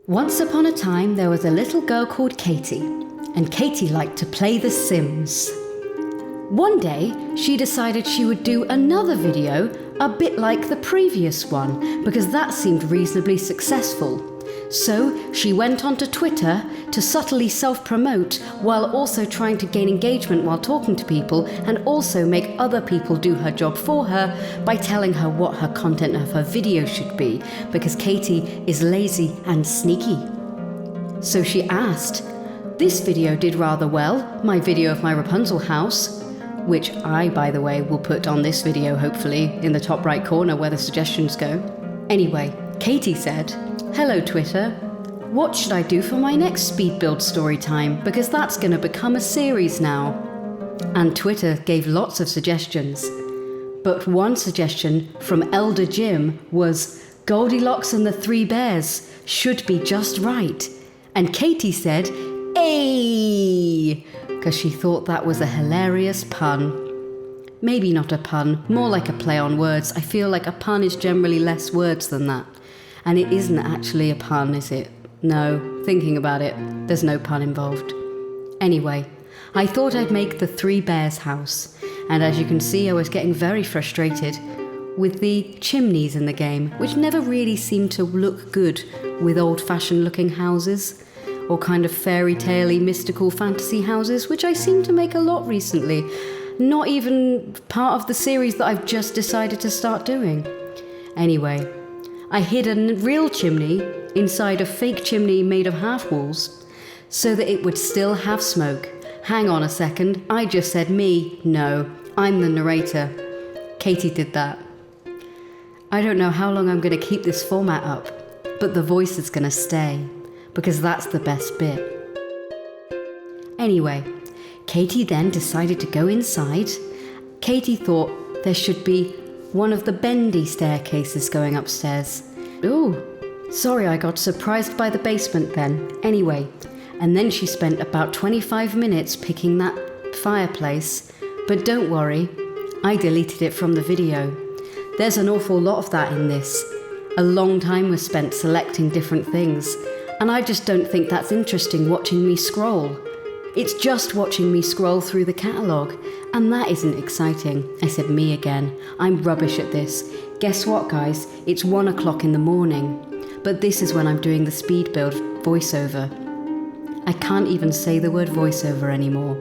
Once upon a time, there was a little girl called Katie, and Katie liked to play The Sims. One day, she decided she would do another video a bit like the previous one, because that seemed reasonably successful. So she went onto Twitter to subtly self-promote while also trying to gain engagement while talking to people, and also make other people do her job for her by telling her what her content of her video should be, because Katie is lazy and sneaky. So she asked, "This video did rather well, my video of my Rapunzel house," which I, by the way, will put on this video, hopefully, in the top right corner where the suggestions go. Anyway, Katie said, "Hello Twitter, what should I do for my next speed build story time, because that's going to become a series now?" And Twitter gave lots of suggestions. But one suggestion from Elder Jim was Goldilocks and the Three Bears should be just right. And Katie said, "Ayy!" because she thought that was a hilarious pun. Maybe not a pun, more like a play on words. I feel like a pun is generally less words than that. And it isn't actually a pun, is it? No, thinking about it, there's no pun involved. Anyway, I thought I'd make the Three Bears house. And as you can see, I was getting very frustrated with the chimneys in the game, which never really seemed to look good with old-fashioned looking houses, or kind of fairy tale-y mystical fantasy houses, which I seem to make a lot recently. Not even part of the series that I've just decided to start doing. Anyway, I hid a real chimney inside a fake chimney made of half walls so that it would still have smoke. Hang on a second, I just said me. No, I'm the narrator. Katie did that. I don't know how long I'm going to keep this format up, but the voice is going to stay, because that's the best bit. Anyway, Katie then decided to go inside. Katie thought there should be one of the bendy staircases going upstairs. Ooh, sorry, I got surprised by the basement then. Anyway, and then she spent about 25 minutes picking that fireplace. But don't worry, I deleted it from the video. There's an awful lot of that in this. A long time was spent selecting different things. And I just don't think that's interesting watching me scroll. It's just watching me scroll through the catalogue, and that isn't exciting. I said me again. I'm rubbish at this. Guess what, guys? It's 1 o'clock in the morning. But this is when I'm doing the speed build voiceover. I can't even say the word voiceover anymore.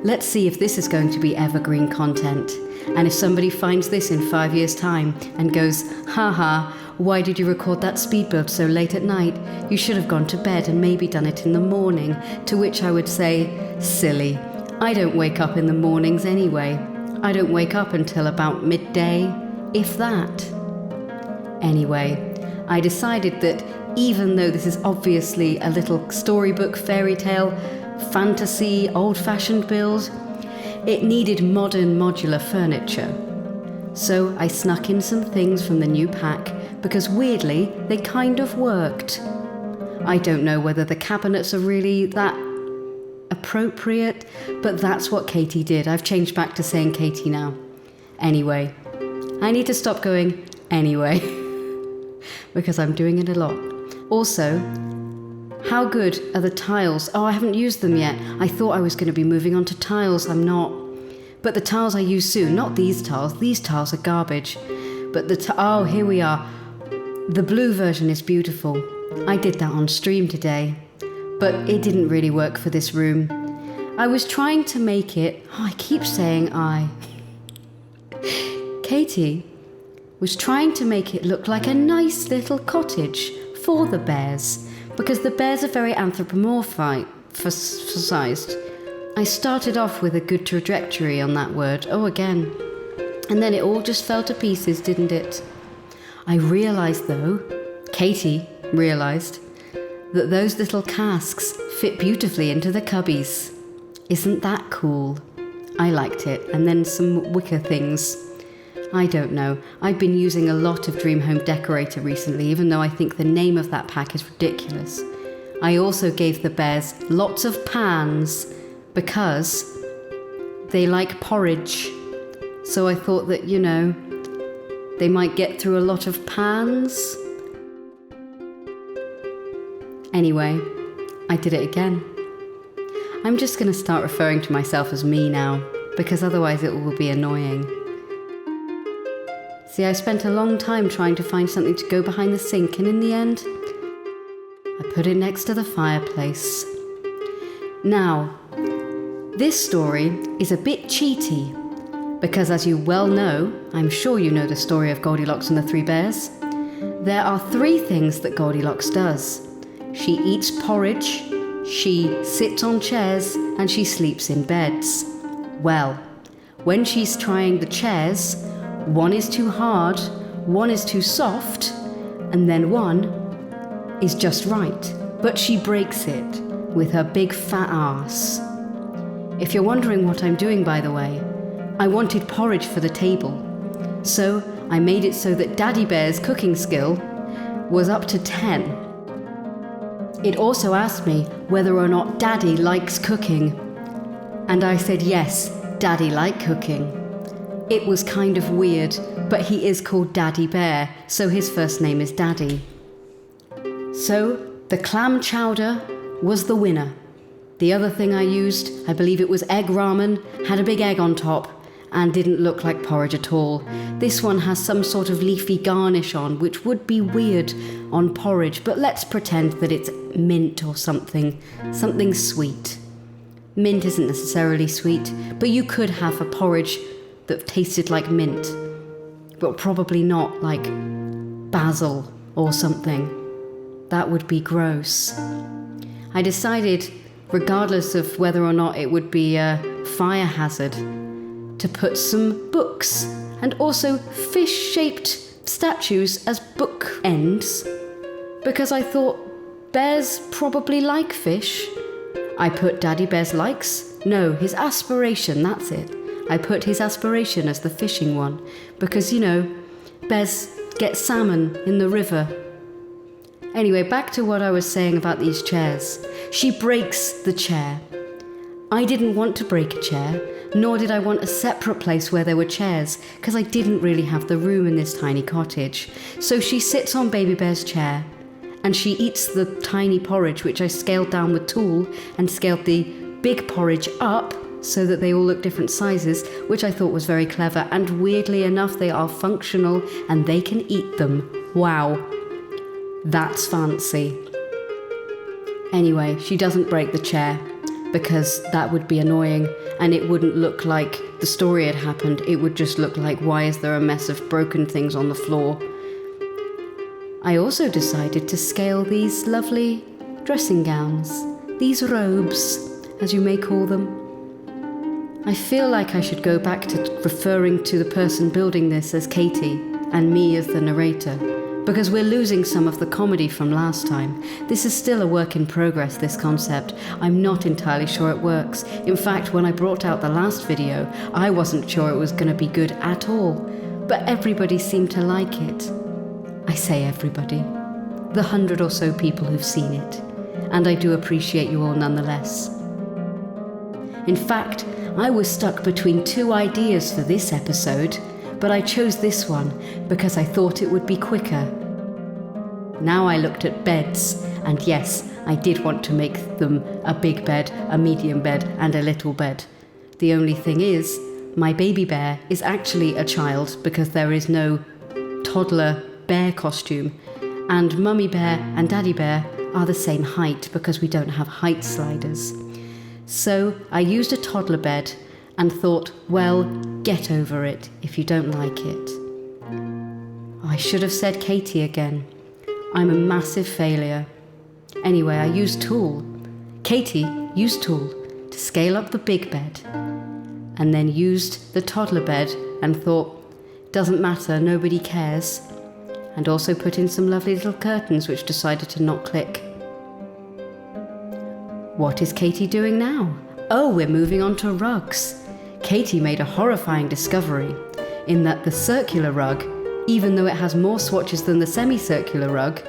Let's see if this is going to be evergreen content. And if somebody finds this in 5 years' time and goes, "Haha, why did you record that speed build so late at night? You should have gone to bed and maybe done it in the morning." To which I would say, "Silly. I don't wake up in the mornings anyway. I don't wake up until about midday, if that." Anyway, I decided that even though this is obviously a little storybook, fairy tale, fantasy, old-fashioned build, it needed modern modular furniture. So I snuck in some things from the new pack, because weirdly, they kind of worked. I don't know whether the cabinets are really that appropriate, but that's what Katie did. I've changed back to saying Katie now. Anyway, I need to stop going anyway, because I'm doing it a lot. Also, how good are the tiles? Oh, I haven't used them yet. I thought I was going to be moving on to tiles. I'm not. But the tiles I use soon, not these tiles. These tiles are garbage. But oh, here we are. The blue version is beautiful. I did that on stream today, but it didn't really work for this room. I was trying to make it, I keep saying Katie was trying to make it look like a nice little cottage for the bears, because the bears are very anthropomorphized. I started off with a good trajectory on that word, again. And then it all just fell to pieces, didn't it? I realised though, Katie realised, that those little casks fit beautifully into the cubbies. Isn't that cool? I liked it. And then some wicker things. I don't know. I've been using a lot of Dream Home Decorator recently, even though I think the name of that pack is ridiculous. I also gave the bears lots of pans because they like porridge. So I thought that, they might get through a lot of pans. Anyway, I did it again. I'm just going to start referring to myself as me now, because otherwise it will be annoying. See, I spent a long time trying to find something to go behind the sink, and in the end, I put it next to the fireplace. Now, this story is a bit cheaty, because as you well know, I'm sure you know the story of Goldilocks and the Three Bears. There are 3 things that Goldilocks does. She eats porridge, she sits on chairs, and she sleeps in beds. Well, when she's trying the chairs, one is too hard, one is too soft, and then one is just right. But she breaks it with her big fat ass. If you're wondering what I'm doing, by the way, I wanted porridge for the table. So I made it so that Daddy Bear's cooking skill was up to 10. It also asked me whether or not Daddy likes cooking. And I said yes, Daddy likes cooking. It was kind of weird, but he is called Daddy Bear, so his first name is Daddy. So the clam chowder was the winner. The other thing I used, I believe it was egg ramen, had a big egg on top, and didn't look like porridge at all. This one has some sort of leafy garnish on, which would be weird on porridge, but let's pretend that it's mint or something sweet. Mint isn't necessarily sweet, but you could have a porridge that tasted like mint, but probably not like basil or something. That would be gross. I decided, regardless of whether or not it would be a fire hazard, to put some books and also fish-shaped statues as book ends, because I thought bears probably like fish. I put Daddy Bear's his aspiration, that's it. I put his aspiration as the fishing one, because, you know, bears get salmon in the river. Anyway, back to what I was saying about these chairs. She breaks the chair. I didn't want to break a chair, nor did I want a separate place where there were chairs, because I didn't really have the room in this tiny cottage. So she sits on Baby Bear's chair, and she eats the tiny porridge, which I scaled down with tulle, and scaled the big porridge up, so that they all look different sizes, which I thought was very clever, and weirdly enough, they are functional, and they can eat them. Wow. That's fancy. Anyway, she doesn't break the chair, because that would be annoying, and it wouldn't look like the story had happened. It would just look like, why is there a mess of broken things on the floor? I also decided to scale these lovely dressing gowns, these robes, as you may call them. I feel like I should go back to referring to the person building this as Katie, and me as the narrator, because we're losing some of the comedy from last time. This is still a work in progress, this concept. I'm not entirely sure it works. In fact, when I brought out the last video, I wasn't sure it was going to be good at all, but everybody seemed to like it. I say everybody. The 100 or so people who've seen it. And I do appreciate you all nonetheless. In fact, I was stuck between 2 ideas for this episode, but I chose this one because I thought it would be quicker. Now I looked at beds, and yes, I did want to make them a big bed, a medium bed, and a little bed. The only thing is, my baby bear is actually a child because there is no toddler bear costume, and Mummy Bear and Daddy Bear are the same height because we don't have height sliders. So I used a toddler bed and thought, well, get over it if you don't like it. I should have said Katie again. I'm a massive failure. Anyway, I used tulle. Katie used tulle to scale up the big bed, and then used the toddler bed and thought, doesn't matter, nobody cares, and also put in some lovely little curtains which decided to not click. What is Katie doing now? Oh, we're moving on to rugs. Katie made a horrifying discovery in that the circular rug, even though it has more swatches than the semicircular rug,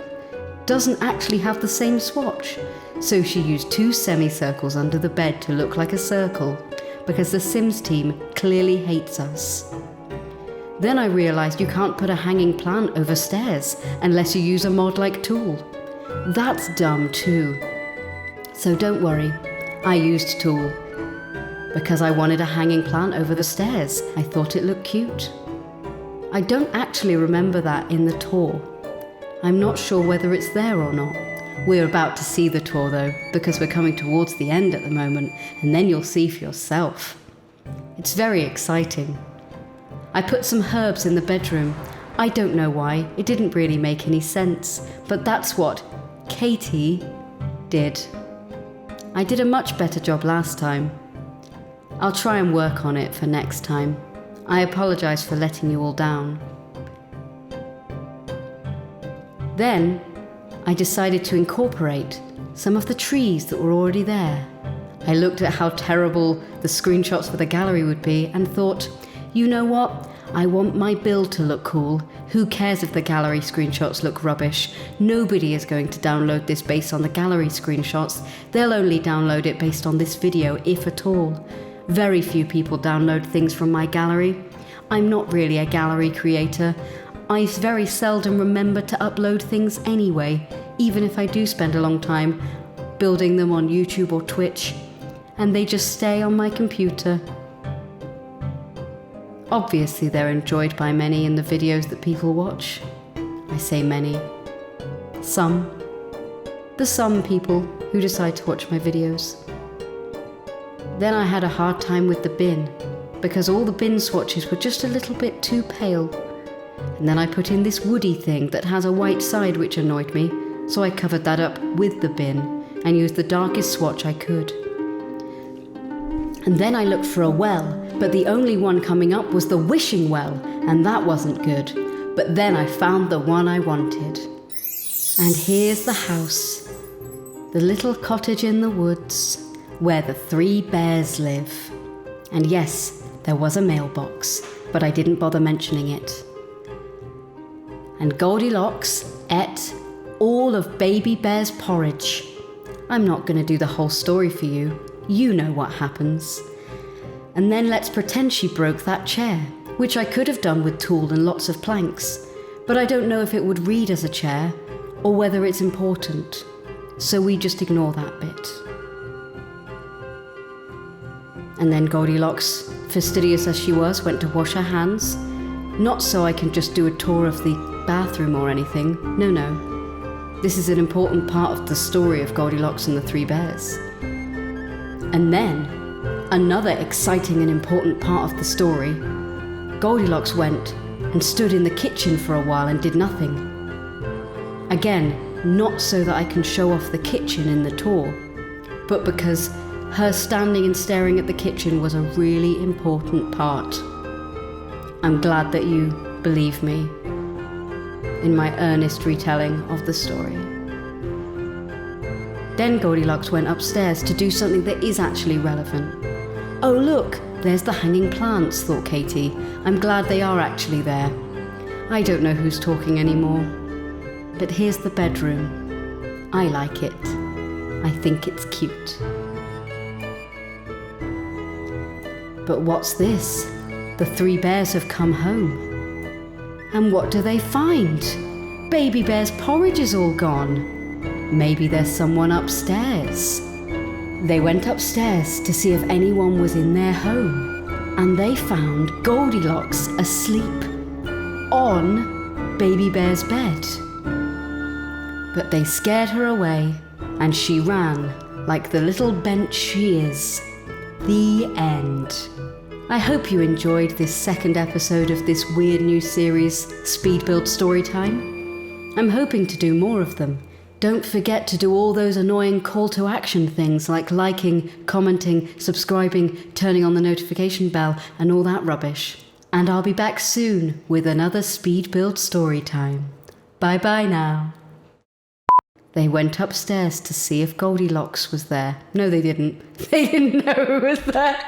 doesn't actually have the same swatch. So she used 2 semicircles under the bed to look like a circle, because the Sims team clearly hates us. Then I realised you can't put a hanging plant over stairs unless you use a mod like tool. That's dumb too. So don't worry, I used tulle. Because I wanted a hanging plant over the stairs. I thought it looked cute. I don't actually remember that in the tour. I'm not sure whether it's there or not. We're about to see the tour though, because we're coming towards the end at the moment, and then you'll see for yourself. It's very exciting. I put some herbs in the bedroom. I don't know why, it didn't really make any sense, but that's what Katie did. I did a much better job last time. I'll try and work on it for next time. I apologise for letting you all down. Then, I decided to incorporate some of the trees that were already there. I looked at how terrible the screenshots for the gallery would be and thought, you know what? I want my build to look cool. Who cares if the gallery screenshots look rubbish? Nobody is going to download this based on the gallery screenshots. They'll only download it based on this video, if at all. Very few people download things from my gallery. I'm not really a gallery creator. I very seldom remember to upload things anyway, even if I do spend a long time building them on YouTube or Twitch, and they just stay on my computer. Obviously they're enjoyed by many in the videos that people watch. I say many. Some. The some people who decide to watch my videos. Then I had a hard time with the bin, because all the bin swatches were just a little bit too pale. And then I put in this woody thing that has a white side which annoyed me, so I covered that up with the bin and used the darkest swatch I could. And then I looked for a well, but the only one coming up was the wishing well, and that wasn't good. But then I found the one I wanted. And here's the house, the little cottage in the woods, where the 3 bears live. And yes, there was a mailbox, but I didn't bother mentioning it. And Goldilocks ate all of Baby Bear's porridge. I'm not going to do the whole story for you. You know what happens. And then let's pretend she broke that chair, which I could have done with tulle and lots of planks, but I don't know if it would read as a chair or whether it's important. So we just ignore that bit. And then Goldilocks, fastidious as she was, went to wash her hands. Not so I can just do a tour of the bathroom or anything. No. This is an important part of the story of Goldilocks and the 3 bears. And then, another exciting and important part of the story, Goldilocks went and stood in the kitchen for a while and did nothing. Again, not so that I can show off the kitchen in the tour, but because her standing and staring at the kitchen was a really important part. I'm glad that you believe me in my earnest retelling of the story. Then Goldilocks went upstairs to do something that is actually relevant. Oh look, there's the hanging plants, thought Katie. I'm glad they are actually there. I don't know who's talking anymore. But here's the bedroom. I like it. I think it's cute. But what's this? The 3 bears have come home. And what do they find? Baby Bear's porridge is all gone. Maybe there's someone upstairs. They went upstairs to see if anyone was in their home, and they found Goldilocks asleep on Baby Bear's bed. But they scared her away, and she ran like the little bench she is. The end. I hope you enjoyed this second episode of this weird new series, Speed Build Storytime. I'm hoping to do more of them. Don't forget to do all those annoying call to action things like liking, commenting, subscribing, turning on the notification bell, and all that rubbish. And I'll be back soon with another Speed Build Storytime. Bye bye now. They went upstairs to see if Goldilocks was there. No, they didn't. They didn't know who was there.